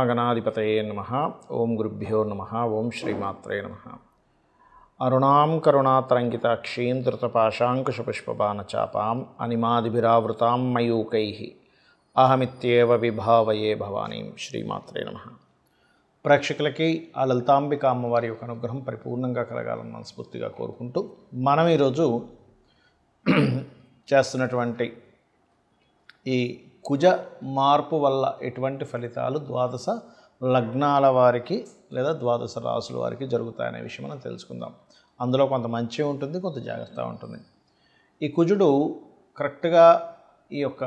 శ్రీమహాగణాధిపతయే నమః. ఓం గురుభ్యో నమః. ఓం శ్రీమాత్రే నమః. అరుణాం కరుణాతరంగితాక్షీం ధృతపాశాంకుశపుష్పబాణచాపాం అనిమాదిభిరావృతాం మయూకైః అహమిత్యేవ విభావయే భవానీం. శ్రీమాత్రే నమః. ప్రేక్షకులకి ఆ లలితాంబిక అమ్మవారి యొక్క అనుగ్రహం పరిపూర్ణంగా కలగాలని మనస్ఫూర్తిగా కోరుకుంటూ మనం ఈరోజు చేస్తున్నటువంటి ఈ కుజ మార్పు వల్ల ఎటువంటి ఫలితాలు ద్వాదశ లగ్నాల వారికి లేదా ద్వాదశ రాసుల వారికి జరుగుతాయనే విషయం మనం తెలుసుకుందాం. అందులో కొంత మంచి ఉంటుంది, కొంత జాగ్రత్త ఉంటుంది. ఈ కుజుడు కరెక్ట్గా ఈ యొక్క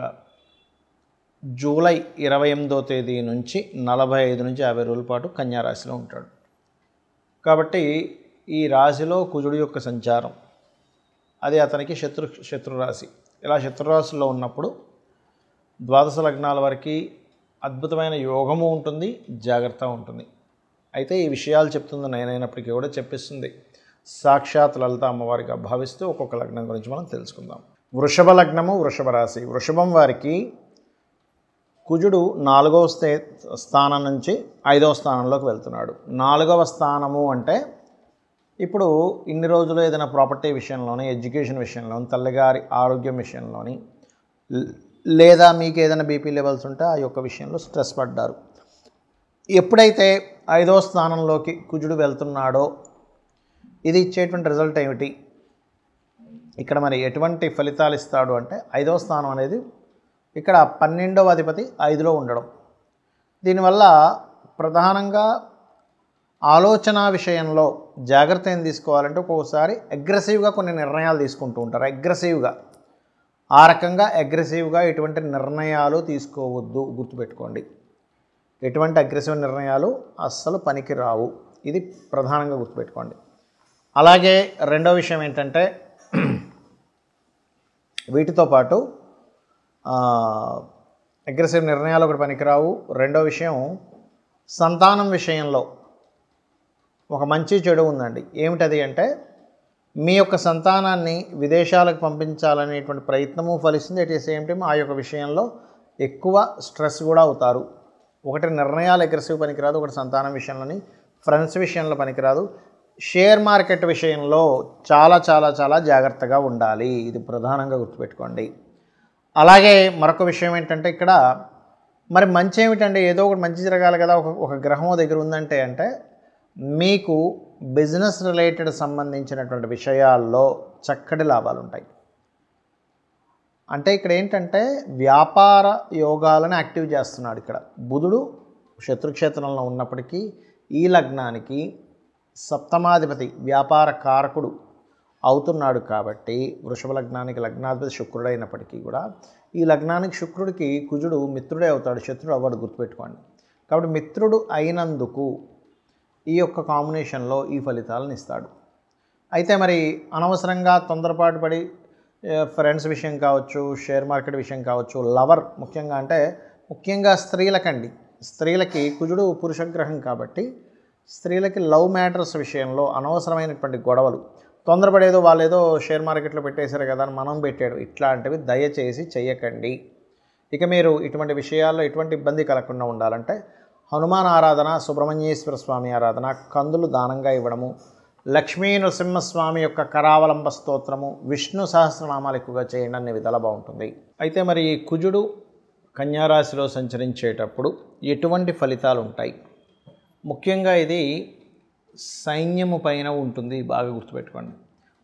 జూలై 28వ తేదీ నుంచి 45 నుంచి 50 రోజుల పాటు కన్యా రాశిలో ఉంటాడు. కాబట్టి ఈ రాశిలో కుజుడు యొక్క సంచారం అది అతనికి శత్రు రాశి. ఇలా శత్రురాశిలో ఉన్నప్పుడు ద్వాదశ లగ్నాల వారికి అద్భుతమైన యోగము ఉంటుంది, జాగ్రత్త ఉంటుంది. అయితే ఈ విషయాలు చెప్తుంది నేనైనప్పటికీ కూడా చెప్పిస్తుంది సాక్షాత్ లలిత అమ్మవారిగా భావిస్తూ ఒక్కొక్క లగ్నం గురించి మనం తెలుసుకుందాం. వృషభ లగ్నము, వృషభ రాశి. వృషభం వారికి కుజుడు 4వ స్థానం నుంచి 5వ స్థానంలోకి వెళ్తున్నాడు. 4వ స్థానము అంటే ఇప్పుడు ఇన్ని రోజులు ఏదైనా ప్రాపర్టీ విషయంలోని, ఎడ్యుకేషన్ విషయంలోని, తల్లిగారి ఆరోగ్యం విషయంలోని, లేదా మీకు ఏదైనా బీపీ లెవెల్స్ ఉంటే ఆ యొక్క విషయంలో స్ట్రెస్ పడ్డారు. ఎప్పుడైతే 5వ స్థానంలోకి కుజుడు వెళ్తున్నాడో ఇది ఇచ్చేటువంటి రిజల్ట్ ఏమిటి, ఇక్కడ మరి ఎటువంటి ఫలితాలు ఇస్తాడు అంటే 5వ స్థానం అనేది ఇక్కడ 12వ అధిపతి 5లో ఉండడం. దీనివల్ల ప్రధానంగా ఆలోచన విషయంలో జాగ్రత్త ఏం తీసుకోవాలంటే ఒక్కొక్కసారి అగ్రెసివ్గా కొన్ని నిర్ణయాలు తీసుకుంటూ ఉంటారు. ఆ రకంగా అగ్రెసివ్గా ఎటువంటి నిర్ణయాలు తీసుకోవద్దు, గుర్తుపెట్టుకోండి. ఎటువంటి అగ్రెసివ్ నిర్ణయాలు అస్సలు పనికి రావు, ఇది ప్రధానంగా గుర్తుపెట్టుకోండి. అలాగే రెండో విషయం ఏంటంటే వీటితో పాటు అగ్రెసివ్ నిర్ణయాలు ఒకటి పనికిరావు. రెండో విషయం సంతానం విషయంలో ఒక మంచి చెడు ఉందండి. ఏమిటది అంటే మీ యొక్క సంతానాన్ని విదేశాలకు పంపించాలనేటువంటి ప్రయత్నము ఫలిస్తుంది. ఎట్ ది సేమ్ టైం ఆ యొక్క విషయంలో ఎక్కువ స్ట్రెస్ కూడా అవుతారు. ఒకటి నిర్ణయాలు అగ్రెసివ్ పనికిరాదు, ఒకటి సంతానం విషయంలోని, ఫ్రెండ్స్ విషయంలో పనికిరాదు. షేర్ మార్కెట్ విషయంలో చాలా చాలా చాలా జాగ్రత్తగా ఉండాలి, ఇది ప్రధానంగా గుర్తుపెట్టుకోండి. అలాగే మరొక విషయం ఏంటంటే ఇక్కడ మరి మంచి ఏమిటంటే ఏదో ఒకటి మంచి జరగాలి కదా, ఒక గ్రహం దగ్గర ఉందంటే అంటే మీకు బిజినెస్ రిలేటెడ్ సంబంధించినటువంటి విషయాల్లో చక్కటి లాభాలు ఉంటాయి. అంటే ఇక్కడ ఏంటంటే వ్యాపార యోగాలను యాక్టివ్ చేస్తున్నాడు. ఇక్కడ బుధుడు శత్రుక్షేత్రంలో ఉన్నప్పటికీ ఈ లగ్నానికి సప్తమాధిపతి వ్యాపార కారకుడు అవుతున్నాడు. కాబట్టి వృషభ లగ్నానికి లగ్నాధిపతి శుక్రుడు అయినప్పటికీ కూడా ఈ లగ్నానికి శుక్రుడికి కుజుడు మిత్రుడే అవుతాడు, శత్రుడు అవ్వడు, గుర్తుపెట్టుకోండి. కాబట్టి మిత్రుడు అయినందుకు ఈ యొక్క కాంబినేషన్లో ఈ ఫలితాలను ఇస్తాడు. అయితే మరి అనవసరంగా తొందరపాటు పడి ఫ్రెండ్స్ విషయం కావచ్చు, షేర్ మార్కెట్ విషయం కావచ్చు, లవర్ ముఖ్యంగా స్త్రీలకి కుజుడు పురుషగ్రహం కాబట్టి స్త్రీలకి లవ్ మ్యాటర్స్ విషయంలో అనవసరమైనటువంటి గొడవలు, తొందరపడేదో వాళ్ళేదో షేర్ మార్కెట్లో పెట్టేశారు కదా అని మనం పెట్టాడు, ఇట్లాంటివి దయచేసి చెయ్యకండి. ఇక మీరు ఇటువంటి విషయాల్లో ఎటువంటి ఇబ్బంది కలగకుండా ఉండాలంటే హనుమాన్ ఆరాధన, సుబ్రహ్మణ్యేశ్వర స్వామి ఆరాధన, కందులు దానంగా ఇవ్వడము, లక్ష్మీ నరసింహస్వామి యొక్క కరావలంబ స్తోత్రము, విష్ణు సహస్రనామాలు ఎక్కువగా చేయండి, అనే విధాలు బాగుంటుంది. అయితే మరి ఈ కుజుడు కన్యారాశిలో సంచరించేటప్పుడు ఎటువంటి ఫలితాలు ఉంటాయి? ముఖ్యంగా ఇది సైన్యము పైన ఉంటుంది, బాగా గుర్తుపెట్టుకోండి.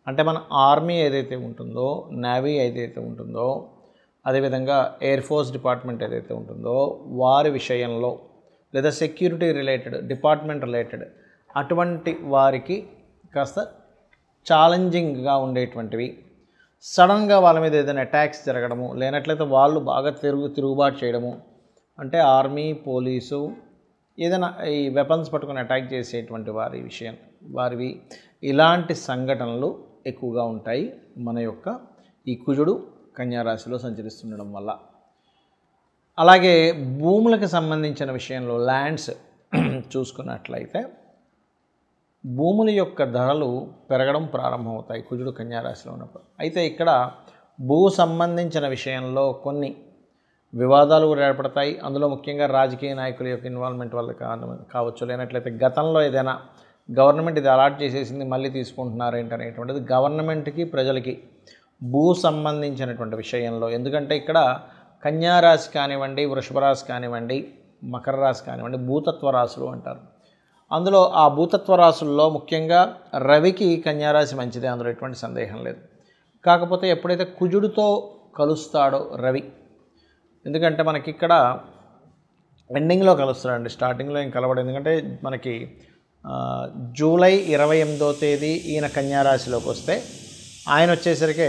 అంటే మన ఆర్మీ ఏదైతే ఉంటుందో, నేవీ ఏదైతే ఉంటుందో, అదేవిధంగా ఎయిర్ ఫోర్స్ డిపార్ట్మెంట్ ఏదైతే ఉంటుందో వారి విషయంలో, లేదా సెక్యూరిటీ రిలేటెడ్ డిపార్ట్మెంట్ రిలేటెడ్ అటువంటి వారికి కాస్త ఛాలెంజింగ్గా ఉండేటువంటివి, సడన్గా వాళ్ళ మీద ఏదైనా అటాక్స్ జరగడము, లేనట్లయితే వాళ్ళు బాగా తిరుగుబాటు చేయడము, అంటే ఆర్మీ, పోలీసు ఏదైనా ఈ వెపన్స్ పట్టుకొని అటాక్ చేసేటువంటి వారివి ఇలాంటి సంఘటనలు ఎక్కువగా ఉంటాయి మన యొక్క ఈ కుజుడు కన్యారాశిలో సంచరిస్తుండడం వల్ల. అలాగే భూములకు సంబంధించిన విషయంలో ల్యాండ్స్ చూసుకున్నట్లయితే భూముల యొక్క ధరలు పెరగడం ప్రారంభమవుతాయి కుజుడు కన్యారాశిలో ఉన్నప్పుడు. అయితే ఇక్కడ భూ సంబంధించిన విషయంలో కొన్ని వివాదాలు కూడా ఏర్పడతాయి. అందులో ముఖ్యంగా రాజకీయ నాయకుల యొక్క ఇన్వాల్వ్మెంట్ వల్ల కావచ్చు, లేనట్లయితే గతంలో ఏదైనా గవర్నమెంట్ ఇది అలాట్ చేసేసింది మళ్ళీ తీసుకుంటున్నారు ఏంటనేటువంటిది గవర్నమెంట్కి ప్రజలకి భూ సంబంధించినటువంటి విషయంలో. ఎందుకంటే ఇక్కడ కన్యా రాశి కానివ్వండి, వృషభ రాశి కానివ్వండి, మకర రాశి కానివ్వండి భూతత్వ రాశులు అంటారు. అందులో ఆ భూతత్వ రాశుల్లో ముఖ్యంగా రవికి కన్యారాశి మంచిదే, అందులో ఎటువంటి సందేహం లేదు. కాకపోతే ఎప్పుడైతే కుజుడితో కలుస్తాడో రవి, ఎందుకంటే మనకి ఇక్కడ ఎండింగ్లో కలుస్తాడండి, స్టార్టింగ్లో ఏం కలవడు. ఎందుకంటే మనకి జూలై 28వ తేదీ ఈయన కన్యారాశిలోకి వస్తే ఆయన వచ్చేసరికి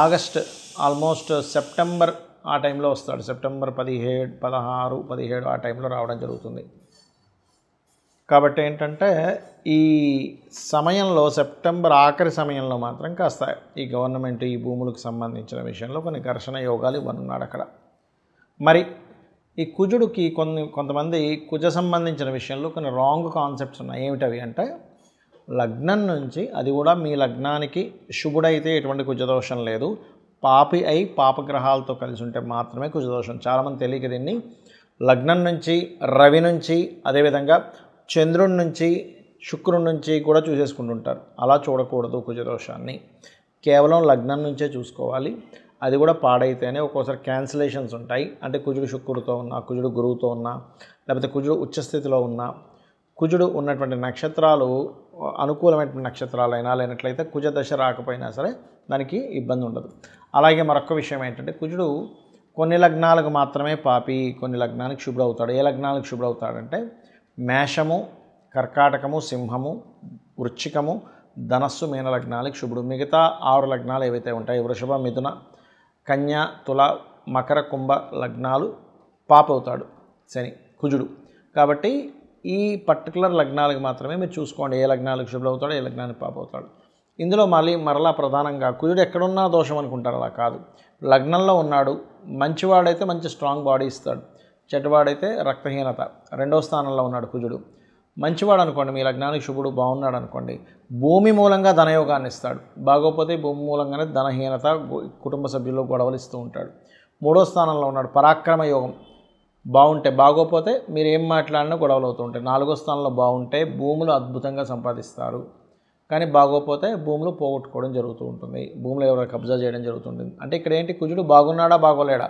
ఆగస్ట్ ఆల్మోస్ట్ సెప్టెంబర్ ఆ టైంలో వస్తాడు. సెప్టెంబర్ 17, 16, 17 ఆ టైంలో రావడం జరుగుతుంది. కాబట్టి ఏంటంటే ఈ సమయంలో సెప్టెంబర్ ఆఖరి సమయంలో మాత్రం కాస్త ఈ గవర్నమెంట్ ఈ భూములకు సంబంధించిన విషయంలో కొన్ని ఘర్షణ యోగాలు ఇవ్వనున్నాడు అక్కడ. మరి ఈ కుజుడికి కొంతమంది కుజ సంబంధించిన విషయంలో కొన్ని రాంగ్ కాన్సెప్ట్స్ ఉన్నాయి. ఏమిటవి అంటే లగ్నం నుంచి, అది కూడా మీ లగ్నానికి శుభుడైతే ఎటువంటి కుజదోషం లేదు, పాపి అయి పాపగ్రహాలతో కలిసి ఉంటే మాత్రమే కుజదోషం. చాలామంది తెలియక దీన్ని లగ్నం నుంచి, రవి నుంచి, అదేవిధంగా చంద్రుడి నుంచి, శుక్రుడి నుంచి కూడా చూసేసుకుంటుంటారు. అలా చూడకూడదు కుజదోషాన్ని, కేవలం లగ్నం నుంచే చూసుకోవాలి. అది కూడా పాడైతేనే ఒక్కోసారి క్యాన్సిలేషన్స్ ఉంటాయి. అంటే కుజుడు శుక్రుడితో ఉన్నా, కుజుడు గురువుతో ఉన్నా, లేకపోతే కుజుడు ఉచ్చస్థితిలో ఉన్నా, కుజుడు ఉన్నటువంటి నక్షత్రాలు అనుకూలమైనటువంటి నక్షత్రాలైనా లేనట్లయితే కుజ దశ రాకపోయినా సరే దానికి ఇబ్బంది ఉండదు. అలాగే మరొక విషయం ఏంటంటే కుజుడు కొన్ని లగ్నాలకు మాత్రమే పాపి, కొన్ని లగ్నానికి శుభ్రవుతాడు. ఏ లగ్నాలకు శుభ్రవుతాడంటే మేషము, కర్కాటకము, సింహము, వృశ్చికము, ధనస్సు, మీన లగ్నాలకు శుభుడు. మిగతా 6 లగ్నాలు ఏవైతే ఉంటాయి వృషభ, మిథున, కన్య, తుల, మకర, కుంభ లగ్నాలు పాపవుతాడు శని, కుజుడు. కాబట్టి ఈ పర్టికులర్ లగ్నాలకు మాత్రమే మీరు చూసుకోండి ఏ లగ్నాలకు శుభ్రవుతాడో, ఏ లగ్నానికి పాపవుతాడు. ఇందులో మరలా ప్రధానంగా కుజుడు ఎక్కడున్నా దోషం అనుకుంటారు, అలా కాదు. లగ్నంలో ఉన్నాడు, మంచివాడైతే మంచి స్ట్రాంగ్ బాడీ ఇస్తాడు, చెడ్డవాడైతే రక్తహీనత. 2వ స్థానంలో ఉన్నాడు కుజుడు. మంచివాడు అనుకోండి, మీ లగ్నానికి శుభుడు బాగున్నాడు అనుకోండి, భూమి మూలంగా ధనయోగాన్ని ఇస్తాడు. బాగోపోతే భూమి మూలంగానే ధనహీనత, కుటుంబ సభ్యుల్లో గొడవలు ఇస్తూ ఉంటాడు. 3వ స్థానంలో ఉన్నాడు, పరాక్రమ యోగం బాగుంటే, బాగోపోతే మీరు ఏం మాట్లాడినా గొడవలు అవుతూ ఉంటాయి. 4వ స్థానంలో బాగుంటే భూములు అద్భుతంగా సంపాదిస్తారు, కానీ బాగోపోతే భూములు పోగొట్టుకోవడం జరుగుతూ ఉంటుంది, భూములు ఎవరైనా కబ్జా చేయడం జరుగుతుంటుంది. అంటే ఇక్కడ ఏంటి, కుజుడు బాగున్నాడా బాగోలేడా,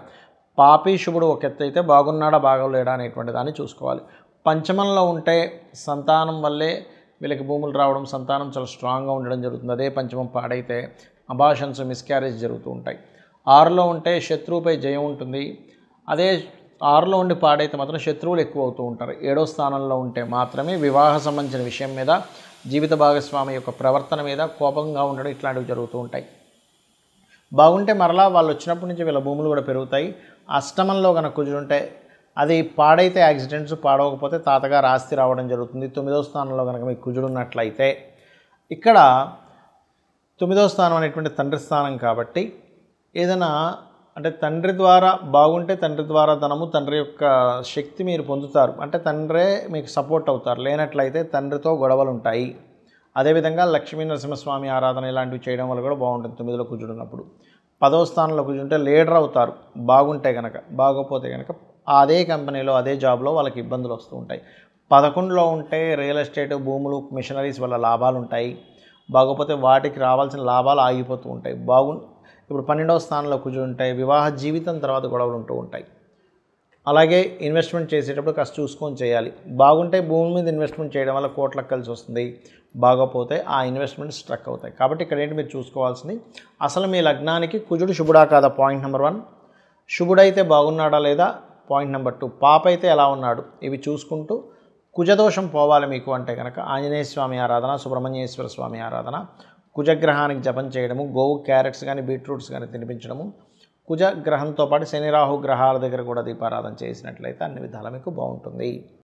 పాపి శుభుడు ఒక ఎత్తు అయితే బాగున్నాడా బాగోలేడా అనేటువంటి దాన్ని చూసుకోవాలి. పంచమంలో ఉంటే సంతానం వల్లే వీళ్ళకి భూములు రావడం, సంతానం చాలా స్ట్రాంగ్గా ఉండడం జరుగుతుంది. అదే పంచమం పాడైతే అబాషన్స్, మిస్క్యారేజ్ జరుగుతూ ఉంటాయి. 6లో ఉంటే శత్రువుపై జయం ఉంటుంది. అదే 6లో ఉండి పాడైతే మాత్రం శత్రువులు ఎక్కువ అవుతూ ఉంటారు. 7వ స్థానంలో ఉంటే మాత్రమే వివాహ సంబంధించిన విషయం మీద, జీవిత భాగస్వామి యొక్క ప్రవర్తన మీద కోపంగా ఉండడం, ఇట్లాంటివి జరుగుతూ ఉంటాయి. బాగుంటే మరలా వాళ్ళు వచ్చినప్పటి నుంచి వీళ్ళ భూములు కూడా పెరుగుతాయి. అష్టమంలో కనుక కుజుడుంటే అది పాడైతే యాక్సిడెంట్స్, పాడవకపోతే తాతగారు ఆస్తి రావడం జరుగుతుంది. 9వ స్థానంలో కనుక మీకు కుజుడు ఉన్నట్లయితే, ఇక్కడ 9వ స్థానం అనేటువంటి తండ్రి స్థానం కాబట్టి ఏదైనా అంటే తండ్రి ద్వారా బాగుంటే తండ్రి ద్వారా ధనము, తండ్రి యొక్క శక్తి మీరు పొందుతారు, అంటే తండ్రే మీకు సపోర్ట్ అవుతారు. లేనట్లయితే తండ్రితో గొడవలు ఉంటాయి. అదేవిధంగా లక్ష్మీ నరసింహస్వామి ఆరాధన ఇలాంటివి చేయడం వల్ల కూడా బాగుంటుంది 9లో కుజుడు ఉన్నప్పుడు. 10వ స్థానంలో కుజుంటే లీడర్ అవుతారు బాగుంటే కనుక, బాగోపోతే కనుక అదే కంపెనీలో అదే జాబ్లో వాళ్ళకి ఇబ్బందులు వస్తూ ఉంటాయి. 11లో ఉంటే రియల్ ఎస్టేట్, భూములు, మిషనరీస్ వల్ల లాభాలు ఉంటాయి, బాగోపోతే వాటికి రావాల్సిన లాభాలు ఆగిపోతూ ఉంటాయి. ఇప్పుడు 12వ స్థానంలో కుజుడు ఉంటాయి, వివాహ జీవితం తర్వాత గొడవలు ఉంటూ ఉంటాయి. అలాగే ఇన్వెస్ట్మెంట్ చేసేటప్పుడు కాస్త చూసుకొని చేయాలి. బాగుంటే భూమి మీద ఇన్వెస్ట్మెంట్ చేయడం వల్ల కోట్లకు కలిసి వస్తుంది, బాగోపోతే ఆ ఇన్వెస్ట్మెంట్ స్ట్రక్ అవుతాయి. కాబట్టి ఇక్కడ ఏంటి మీరు చూసుకోవాల్సింది, అసలు మీ లగ్నానికి కుజుడు శుభుడా కాదా, పాయింట్ నెంబర్ 1. శుభుడైతే బాగున్నాడా లేదా, పాయింట్ నెంబర్ 2. పాప అయితే ఎలా ఉన్నాడు, ఇవి చూసుకుంటూ కుజదోషం పోవాలి మీకు అంటే కనుక ఆంజనేయ స్వామి ఆరాధన, సుబ్రహ్మణ్యేశ్వర స్వామి ఆరాధన, కుజగ్రహానికి జపం చేయడము, గోవు క్యారెట్స్ కానీ బీట్రూట్స్ కానీ తినిపించడము, కుజగ్రహంతో పాటు శని రాహు గ్రహాల దగ్గర కూడా దీపారాధన చేసినట్లయితే అన్ని విధాలా మీకు బాగుంటుంది.